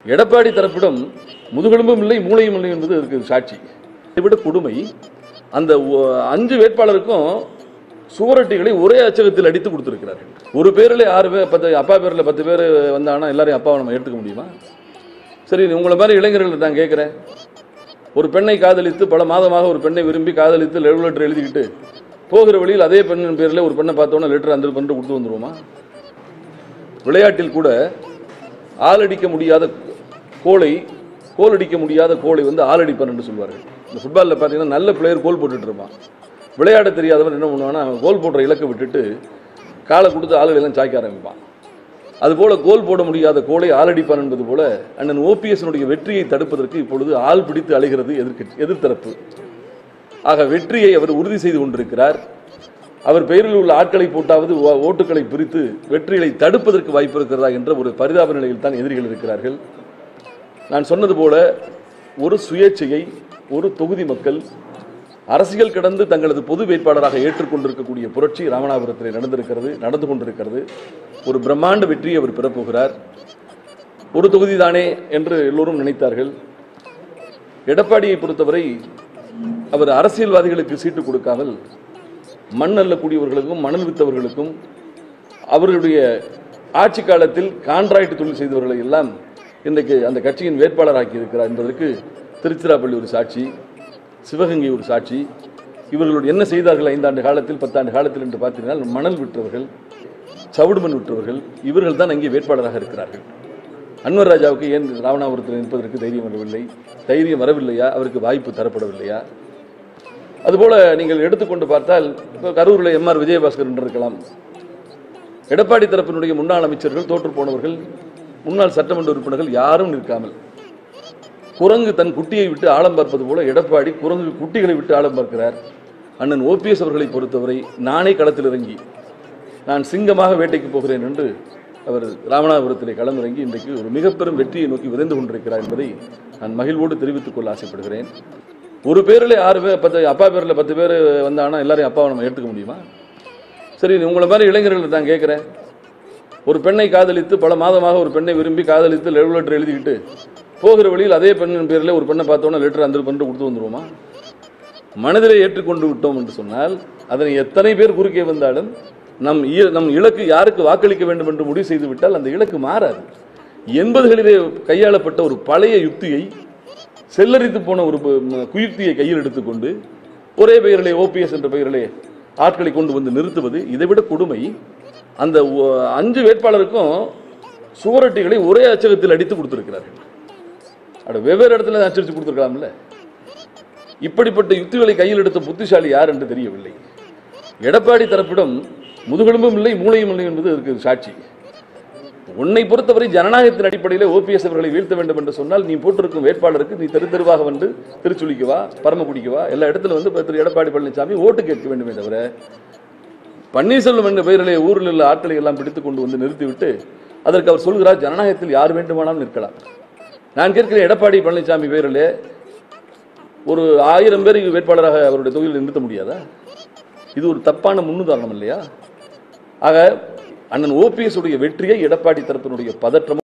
எடப்பாடி தரப்பிடம் முதுகெலும்பும் இல்லை மூளையும் இல்லை என்பது அதற்கு சாட்சி. இதைவிட கொடுமை, அந்த 5 வேட்பாளருக்கும் சுவரொட்டிகளை ஒரே அச்சகத்தில் அடித்து கொடுத்திருக்கிறார்கள். ஒரு பேரில் 6 பேர், 10 அப்பா பேரில் 10 பேர் வந்தாங்கன்னா எல்லாரையும் அப்பாவை நம்ம எடுத்துக்க முடியுமா? சரி, உங்களை மாதிரி இளைஞர்கள் நான் கேட்குறேன், ஒரு பெண்ணை காதலித்து பல மாதமாக ஒரு பெண்ணை விரும்பி காதலித்து லவ் லெட்டர் எழுதிக்கிட்டு போகிற வழியில் அதே பெண்ணின் பேரில் ஒரு பெண்ணை பார்த்தோன்னா லெட்டர் அந்த பண்ணிட்டு கொடுத்து வந்துருவோமா? விளையாட்டில் கூட ஆள் அடிக்க முடியாத கோல் அடிக்க முடியாத கோலை வந்து ஆள் அடிப்பார் என்று சொல்வார்கள். இந்த ஃபுட்பாலில் பார்த்தீங்கன்னா நல்ல பிளேயர் கோல் போட்டுட்டு இருப்பான், விளையாட தெரியாதவன் என்ன பண்ணுவான்னா கோல் போடுற இலக்கை விட்டுட்டு காலை கொடுத்து ஆளுகள் எல்லாம் சாய்க்க ஆரம்பிப்பான். அதுபோல கோல் போட முடியாத கோலை ஆளடிப்பான் என்பது போல அண்ணன் ஓபிஎஸ்னுடைய வெற்றியை தடுப்பதற்கு இப்பொழுது ஆள் பிடித்து அலைகிறது எதிர்த்தரப்பு. ஆக வெற்றியை அவர் உறுதி செய்து கொண்டிருக்கிறார். அவர் பெயரில் உள்ள ஆட்களை போட்டாவது ஓட்டுகளை பிரித்து வெற்றிகளை தடுப்பதற்கு வாய்ப்பு இருக்கிறதா என்ற ஒரு பரிதாப நிலையில் தான் எதிரிகள் இருக்கிறார்கள். நான் சொன்னது போல ஒரு சுயேட்சையை ஒரு தொகுதி மக்கள் அரசியல் கடந்து தங்களது பொது வேட்பாளராக ஏற்றுக்கொண்டிருக்கக்கூடிய புரட்சி ராமநாதபுரத்தில் நடந்து கொண்டிருக்கிறது. ஒரு பிரம்மாண்ட வெற்றியை அவர் பெறப்போகிறார். ஒரு தொகுதி தானே என்று எல்லோரும் நினைத்தார்கள். எடப்பாடியை பொறுத்தவரை அவர் அரசியல்வாதிகளுக்கு சீட்டு கொடுக்காமல் மண் அள்ளக்கூடியவர்களுக்கும் மணல் வித்தவர்களுக்கும் அவர்களுடைய ஆட்சி காலத்தில் கான்ட்ராக்ட் தொழில் செய்தவர்களை எல்லாம் இன்றைக்கு அந்த கட்சியின் வேட்பாளராக்கி இருக்கிறார் என்பதற்கு திருச்சிராப்பள்ளி ஒரு சாட்சி, சிவகங்கை ஒரு சாட்சி. இவர்கள் என்ன செய்தார்கள் 5 ஆண்டு காலத்தில் 10 ஆண்டு காலத்தில் என்று பார்த்தீர்கள், மணல் விற்றவர்கள், சவுடுமண் விற்றவர்கள், இவர்கள் தான் அங்கே வேட்பாளராக இருக்கிறார்கள். அன்வர் ராஜாவுக்கு ஏன் ராமநாதபுரத்தில் நிற்பதற்கு தைரியம் வரவில்லையா? அவருக்கு வாய்ப்பு தரப்படவில்லையா? அதுபோல நீங்கள் எடுத்துக்கொண்டு பார்த்தால் இப்போ கரூரில் எம்ஆர் விஜயபாஸ்கர் என்று இருக்கலாம். எடப்பாடி தரப்பினுடைய முன்னாள் அமைச்சர்கள், தோற்று போனவர்கள், முன்னாள் சட்டமன்ற உறுப்பினர்கள் யாரும் நிற்காமல் குரங்கு தன் குட்டியை விட்டு ஆழம் பார்ப்பது போல எடப்பாடி குரங்கு குட்டிகளை விட்டு ஆழம் பார்க்கிறார். அண்ணன் ஓபிஎஸ் அவர்களை பொறுத்தவரை நானே களத்தில் இறங்கி நான் சிங்கமாக வேட்டைக்கு போகிறேன் என்று அவர் ராமநாதபுரத்திலே களமிறங்கி இன்றைக்கு ஒரு மிக பெரும் வெற்றியை நோக்கி விரைந்து கொண்டிருக்கிறார் என்பதை நான் மகிழ்வோடு தெரிவித்துக் கொள்ள ஆசைப்படுகிறேன். ஒரு பேரில் 6 பேர், 10 அப்பா பேரில் 10 பேர் வந்தாங்கன்னா எல்லாரையும் அப்பாவை நம்ம எடுத்துக்க முடியுமா? சரி, உங்களை மாதிரி இளைஞர்கள் நான் கேட்குறேன், ஒரு பெண்ணை காதலித்து பல மாதமாக ஒரு பெண்ணை விரும்பி காதலித்து லவ் லெட்டர் எழுதிக்கிட்டு போகிற வழியில் அதே பெண்ணின் பேரில் ஒரு பெண்ணை பார்த்தோன்னா லெட்டர் அந்த பண்ணிட்டு கொடுத்து வந்துருவோமா? மனதிலே ஏற்றுக்கொண்டு விட்டோம் என்று சொன்னால் அதனை எத்தனை பேர் குறுக்கே வந்தாலும் நம் இலக்கு யாருக்கு வாக்களிக்க வேண்டும் என்று முடிவு செய்து விட்டால் அந்த இலக்கு மாறாது. 80களிலே கையாளப்பட்ட ஒரு பழைய யுக்தியை, செல்லரித்து போன ஒரு குயுக்தியை கையில் எடுத்துக்கொண்டு ஒரே பெயரிலே ஓபிஎஸ் என்ற பெயரிலே ஆட்களை கொண்டு வந்து நிறுத்துவது. இதைவிட கொடுமை, அந்த 5 வேட்பாளருக்கும் சுவரொட்டிகளை ஒரே அச்சகத்தில் அடித்து கொடுத்திருக்கிறார்கள். வெவ்வேறு இடத்துல அச்சடித்து கொடுத்திருக்கலாம்ல. இப்படிப்பட்ட யுக்திகளை கையில் எடுத்த புத்திசாலி யார் என்று தெரியவில்லை. எடப்பாடி தரப்பிடம் முதுகெலும்பும் இல்லை மூளையும் இல்லை என்பது அதற்கு சாட்சி. உன்னை பொறுத்தவரை ஜனநாயகத்தின் அடிப்படையில் ஓபிஎஸ் அவர்களை வீழ்த்த வேண்டும் என்று சொன்னால் நீ போட்டிருக்கும் வேட்பாளருக்கு நீ தெருவாக வந்து திருச்சுளிக்கவா, பரமக்குடிக்கவா, எல்லா இடத்துல வந்து திரு எடப்பாடி பழனிசாமி ஓட்டு கேட்க வேண்டுமே தவிர பன்னீர்செல்வம் என்ற பெயரிலே ஊரில் உள்ள ஆட்களை எல்லாம் பிடித்துக் கொண்டு வந்து நிறுத்திவிட்டு அதற்கு அவர் சொல்கிறார் ஜனநாயகத்தில் யார் வேண்டுமானாலும் நிற்கலாம். நான் கேட்கிறேன், எடப்பாடி பழனிசாமி பெயரிலே ஒரு 1000 பேர் வேட்பாளராக அவருடைய தொகுதியில் நிறுத்த முடியாதா? இது ஒரு தப்பான முன்னுதாரணம் இல்லையா? ஆக அண்ணன் ஓபிஎஸ் உடைய வெற்றியை எடப்பாடி தரப்பினுடைய பதற்றமும்